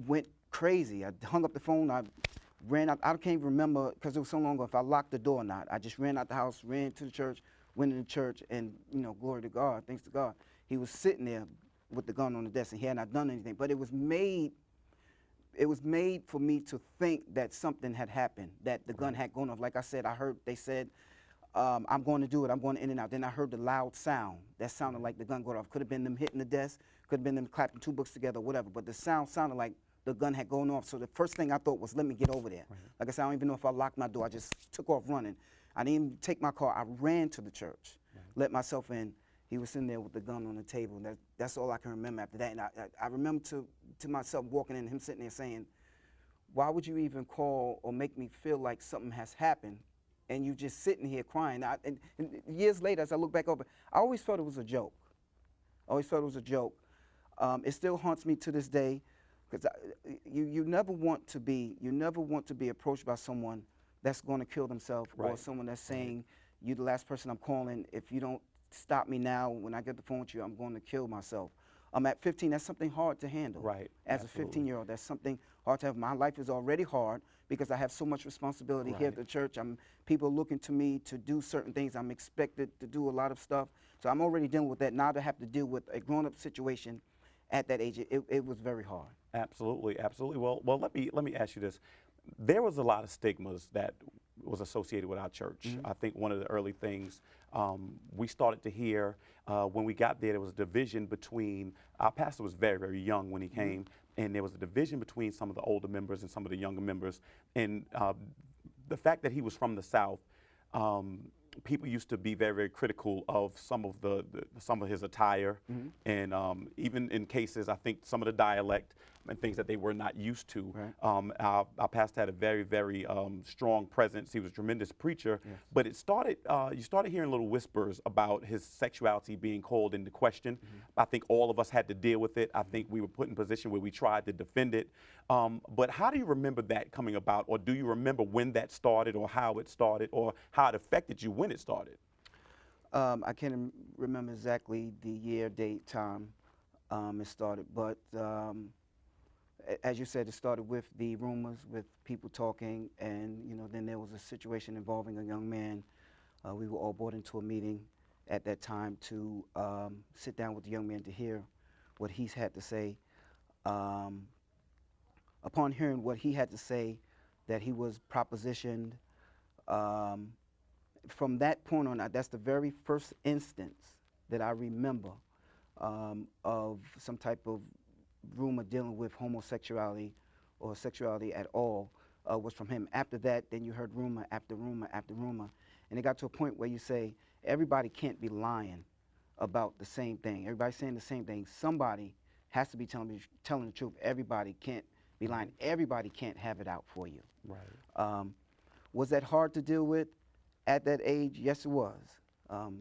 went crazy. I hung up the phone. I ran out. I can't even remember because it was so long ago if I locked the door or not. I just ran out the house, ran to the church, went in the church, and glory to God, thanks to God, he was sitting there with the gun on the desk, and he had not done anything. But it was made for me to think that something had happened, that the gun had gone off. Like I said, they said, I'm going to do it. I'm going in and out. Then I heard the loud sound. That sounded like the gun going off. Could have been them hitting the desk. Could have been them clapping two books together, whatever. But the sound sounded like the gun had gone off. So the first thing I thought was, let me get over there. Like I said, I don't even know if I locked my door. I just took off running. I didn't even take my car. I ran to the church, let myself in. He was sitting there with the gun on the table. And that's all I can remember after that. And I remember to myself walking in, him sitting there saying, why would you even call or make me feel like something has happened? And you just sitting here crying. And years later, as I look back over, I always felt it was a joke. I always felt it was a joke. It still haunts me to this day, because you never want to be approached by someone that's going to kill themselves, or someone that's saying, you're the last person I'm calling. If you don't stop me now, when I get the phone with you, I'm going to kill myself. At 15, that's something hard to handle. As a 15-year-old, that's something hard to have. My life is already hard because I have so much responsibility here at the church. People are looking to me to do certain things. I'm expected to do a lot of stuff. So I'm already dealing with that. Now to have to deal with a grown-up situation at that age, it was very hard. Absolutely, absolutely. Well, let me ask you this. There was a lot of stigmas that was associated with our church. I think one of the early things we started to hear when we got there was a division between, our pastor was very, very young when he came, and there was a division between some of the older members and some of the younger members. And the fact that he was from the South, people used to be very, very critical of some of his attire, and even in cases, I think some of the dialect and things that they were not used to. Our pastor had a very, very strong presence. He was a tremendous preacher, but it started, you started hearing little whispers about his sexuality being called into question. I think all of us had to deal with it. I think we were put in a position where we tried to defend it. But how do you remember that coming about, or do you remember when that started, or how it started, or how it affected you when it started? I can't remember exactly the year, date, time it started, but as you said, it started with the rumors, with people talking, and then there was a situation involving a young man. We were all brought into a meeting at that time to sit down with the young man to hear what he's had to say. Upon hearing what he had to say, that he was propositioned, from that point on, that's the very first instance that I remember of some type of rumor dealing with homosexuality or sexuality at all, was from him. After that, then you heard rumor after rumor after rumor, and it got to a point where you say, everybody can't be lying about the same thing. Everybody's saying the same thing. Somebody has to be telling the truth. Everybody can't be lying. Everybody can't have it out for you. Was that hard to deal with at that age? Yes, it was.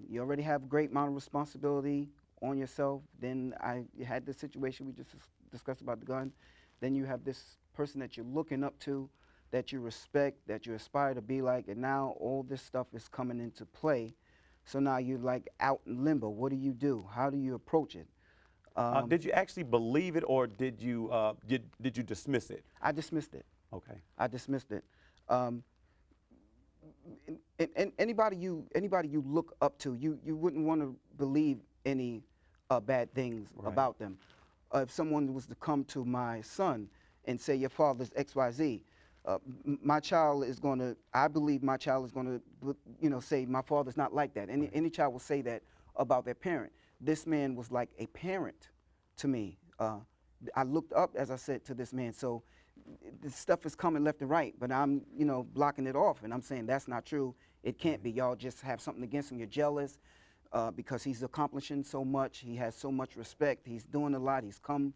You already have a great amount of responsibility on yourself. Then you had the situation we just discussed about the gun. Then you have this person that you're looking up to, that you respect, that you aspire to be like, and now all this stuff is coming into play. So now you're like out in limbo. What do you do? How do you approach it? Did you actually believe it, or did you dismiss it? I dismissed it. Okay. I dismissed it. And anybody you look up to, you wouldn't want to believe any bad things about them. If someone was to come to my son and say, your father's X, Y, Z, my child is going to, I believe my child is going to, say my father's not like that. Any child will say that about their parent. This man was like a parent to me. I looked up, as I said, to this man. So this stuff is coming left and right, but I'm, blocking it off, and I'm saying that's not true. It can't be. Y'all just have something against him. You're jealous because he's accomplishing so much. He has so much respect. He's doing a lot. He's come,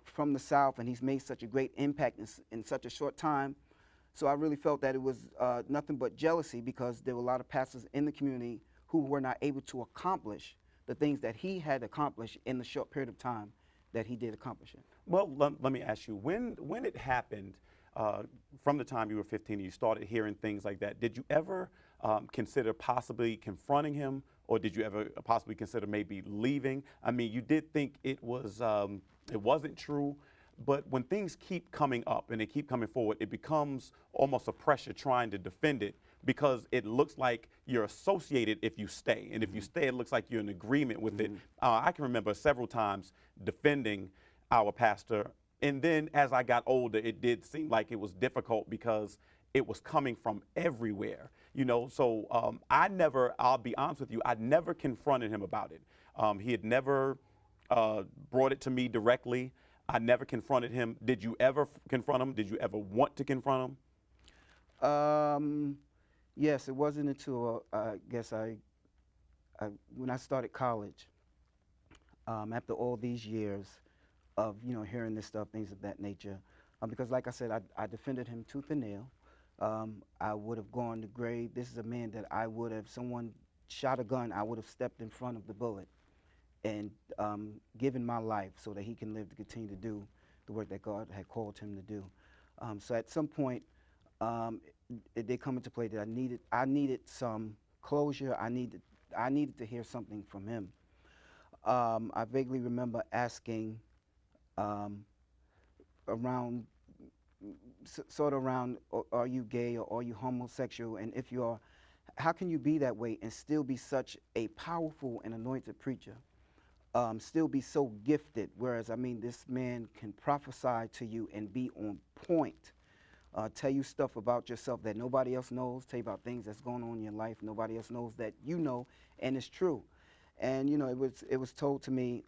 from the South, and he's made such a great impact in such a short time. So I really felt that it was nothing but jealousy, because there were a lot of pastors in the community who were not able to accomplish the things that he had accomplished in the short period of time that he did accomplish it. Well, let me ask you, when it happened, from the time you were 15 and you started hearing things like that, did you ever consider possibly confronting him, or did you ever possibly consider maybe leaving? I mean, you did think it wasn't true, But when things keep coming up and they keep coming forward, it becomes almost a pressure trying to defend it because it looks like you're associated if you stay. And if you stay, it looks like you're in agreement with it. I can remember several times defending our pastor. And then as I got older, it did seem like it was difficult because it was coming from everywhere, you know. So I'll be honest with you, I never confronted him about it. He had never brought it to me directly. I never confronted him. Did you ever confront him? Did you ever want to confront Um, yes, it wasn't until I guess when I started college, after all these years of hearing this stuff, things of that nature, because like I said, I defended him tooth and nail. I would have gone to grave. This is a man that I would have, someone shot a gun, I would have stepped in front of the bullet and given my life so that he can live to continue to do the work that God had called him to do. So at some point, it did come into play that I needed some closure. I needed to hear something from him. I vaguely remember asking around, sort of around, are you gay or are you homosexual? And if you are, how can you be that way and still be such a powerful and anointed preacher? Still be so gifted, whereas, I mean, this man can prophesy to you and be on point, tell you stuff about yourself that nobody else knows, tell you about things that's going on in your life nobody else knows that you know, and it's true. And, it was told to me,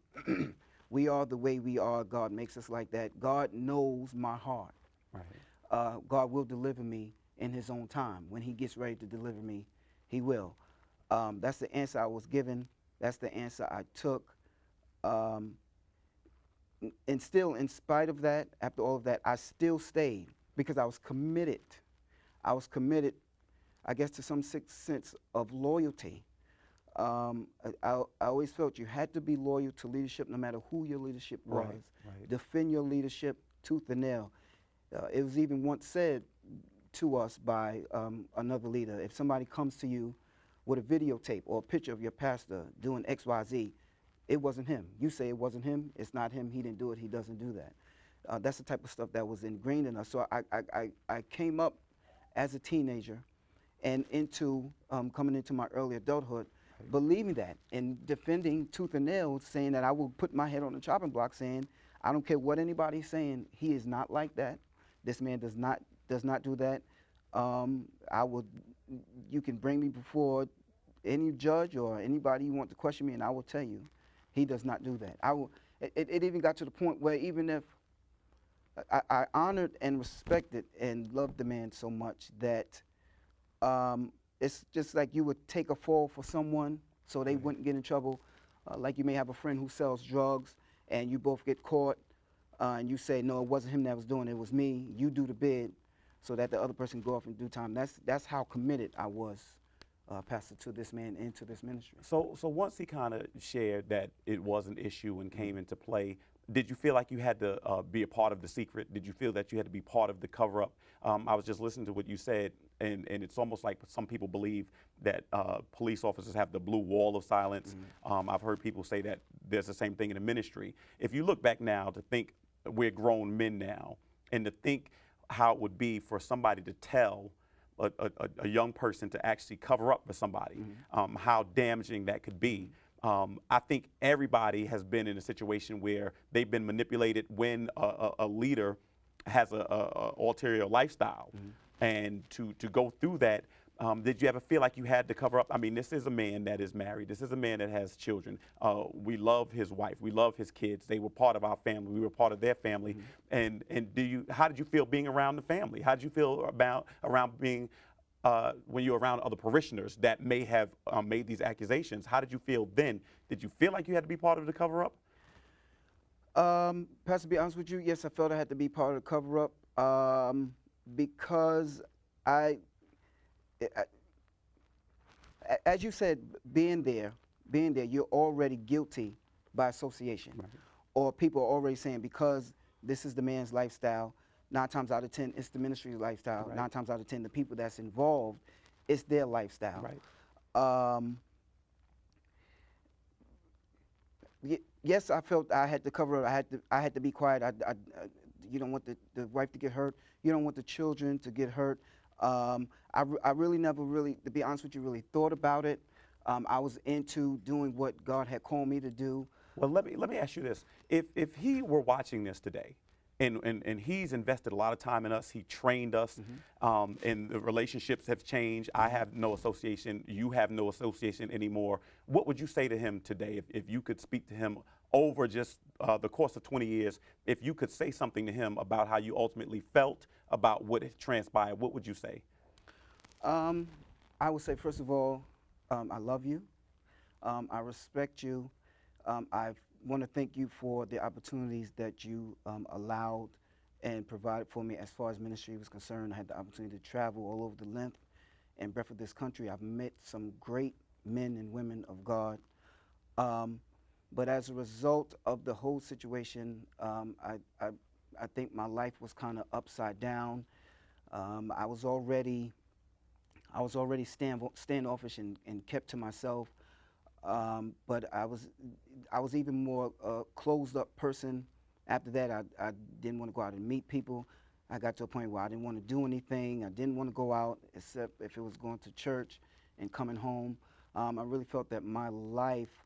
we are the way we are, God makes us like that. God knows my heart. Right. God will deliver me in his own time. When he gets ready to deliver me, he will. That's the answer I was given. That's the answer I took. And still, in spite of that, after all of that, I still stayed because I was committed. I was committed, I guess, to some sense of loyalty. I always felt you had to be loyal to leadership no matter who your leadership was. Right. Defend your leadership tooth and nail. It was even once said to us by another leader, if somebody comes to you with a videotape or a picture of your pastor doing X, Y, Z, it wasn't him. You say it wasn't him, it's not him, he didn't do it, he doesn't do that. That's the type of stuff that was ingrained in us. So I came up as a teenager and coming into my early adulthood, believing that and defending tooth and nail, saying that I will put my head on the chopping block, saying, I don't care what anybody's saying, he is not like that. This man does not do that. You can bring me before any judge or anybody you want to question me, and I will tell you, he does not do that. It even got to the point where even if I honored and respected and loved the man so much that it's just like you would take a fall for someone so they wouldn't get in trouble. Like you may have a friend who sells drugs and you both get caught and you say, no, it wasn't him that was doing it, it was me. You do the bid so that the other person go off in due time. That's how committed I was, Pastor, to this man and to this ministry. So once he kind of shared that it was an issue and came into play, did you feel like you had to be a part of the secret? Did you feel that you had to be part of the cover-up? I was just listening to what you said, and it's almost like some people believe that police officers have the blue wall of silence. I've heard people say that there's the same thing in the ministry. If you look back now to think we're grown men now, and to think how it would be for somebody to tell a young person to actually cover up for somebody, how damaging that could be. I think everybody has been in a situation where they've been manipulated when a leader has a ulterior lifestyle. And to go through that, did you ever feel like you had to cover up? I mean, this is a man that is married. This is a man that has children. We love his wife. We love his kids. They were part of our family. We were part of their family. And how did you feel being around the family? How did you feel around being when you're around other parishioners that may have made these accusations? How did you feel then? Did you feel like you had to be part of the cover-up? Pastor, to be honest with you, yes, I felt I had to be part of the cover-up because as you said, being there, you're already guilty by association. Or people are already saying, because this is the man's lifestyle, 9 times out of 10, it's the ministry's lifestyle. 9 times out of 10, the people that's involved, it's their lifestyle. yes, I felt I had to cover up. I had to be quiet. You don't want the wife to get hurt. You don't want the children to get hurt. I really never really, to be honest with you, really thought about it. I was into doing what God had called me to do. Well, let me ask you this: if he were watching this today, and he's invested a lot of time in us, he trained us, and the relationships have changed. I have no association, you have no association anymore. What would you say to him today if you could speak to him over just the course of 20 years? If you could say something to him about how you ultimately felt about what had transpired, what would you say? I would say, first of all, I love you. I respect you. I want to thank you for the opportunities that you allowed and provided for me as far as ministry was concerned. I had the opportunity to travel all over the length and breadth of this country. I've met some great men and women of God. But as a result of the whole situation, I think my life was kind of upside down. I was already standoffish and kept to myself. But I was even more closed up person. After that, I didn't want to go out and meet people. I got to a point where I didn't want to do anything. I didn't want to go out except if it was going to church and coming home. I really felt that my life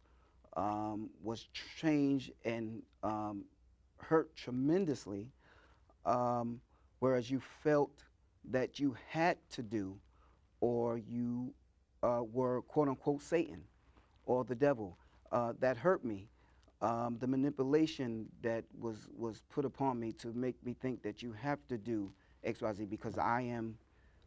was changed and hurt tremendously, whereas you felt that you had to do, or you were quote unquote Satan or the devil. That hurt me. The manipulation that was put upon me to make me think that you have to do X, Y, Z because I am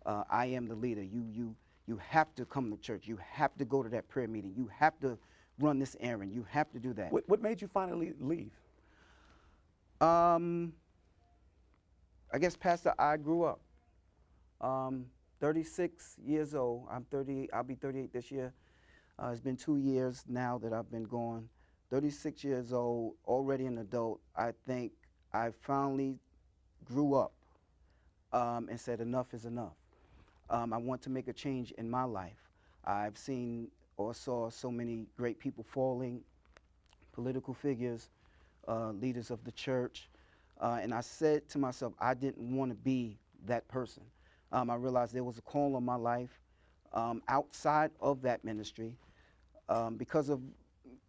the leader. You have to come to church. You have to go to that prayer meeting. You have to run this errand. You have to do that. What made you finally leave? I guess, Pastor, I grew up. 36 years old. I'm 30. I'll be 38 this year. It's been 2 years now that I've been gone. 36 years old, already an adult. I think I finally grew up and said enough is enough. I want to make a change in my life. I've seen or saw so many great people falling, political figures, leaders of the church, and I said to myself, I didn't want to be that person. I realized there was a call on my life outside of that ministry. Because of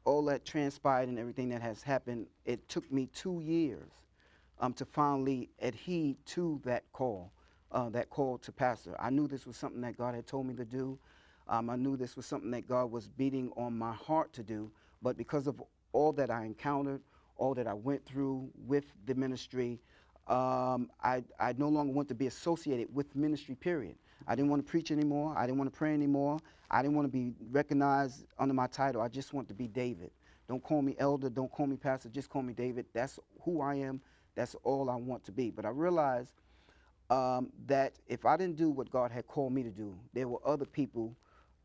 all that transpired and everything that has happened, it took me 2 years to finally adhere to that call to pastor. I knew this was something that God had told me to do. I knew this was something that God was beating on my heart to do, but because of all that I encountered, all that I went through with the ministry, I no longer want to be associated with ministry, period. I didn't want to preach anymore. I didn't want to pray anymore. I didn't want to be recognized under my title. I just want to be David. Don't call me elder. Don't call me pastor. Just call me David. That's who I am. That's all I want to be. But I realized that if I didn't do what God had called me to do, there were other people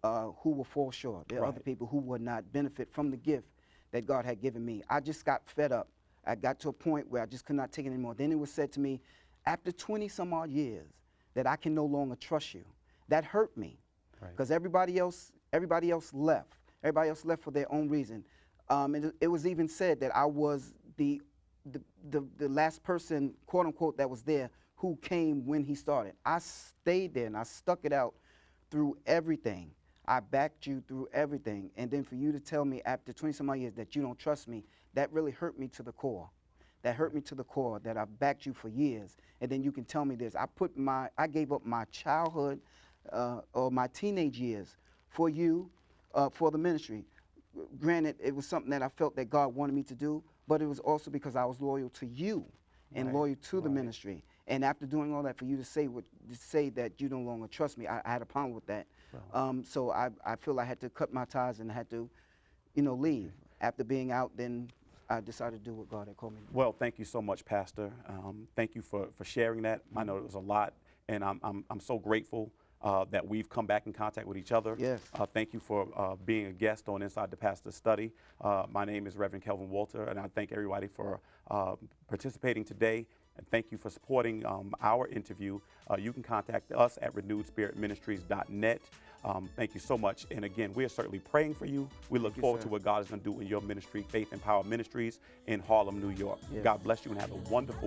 who will fall short. There are other people who would not benefit from the gift that God had given me. I just got fed up. I got to a point where I just could not take it anymore. Then it was said to me, after 20 some odd years, that I can no longer trust you. That hurt me, because everybody else left. Everybody else left for their own reason. It was even said that I was the last person, quote unquote, that was there who came when he started. I stayed there and I stuck it out through everything. I backed you through everything. And then for you to tell me after 20 some odd years that you don't trust me, that really hurt me to the core. That hurt me to the core, that I backed you for years. And then you can tell me this. I gave up my childhood or my teenage years for you, for the ministry. Granted, it was something that I felt that God wanted me to do, but it was also because I was loyal to you and loyal to the ministry. And after doing all that, for you to say that you no longer trust me, I had a problem with that. So I feel I had to cut my ties and I had to, leave. After being out, then I decided to do what God had called me to do. Well, thank you so much, Pastor. Thank you for sharing that. I know it was a lot, and I'm so grateful that we've come back in contact with each other. Yes. Thank you for being a guest on Inside the Pastor's Study. My name is Reverend Kelvin Walter, and I thank everybody for participating today. And thank you for supporting our interview. You can contact us at renewedspiritministries.net. Thank you so much. And again, we are certainly praying for you. We look forward to what God is going to do in your ministry, Faith and Power Ministries in Harlem, New York. Yes. God bless you and have a wonderful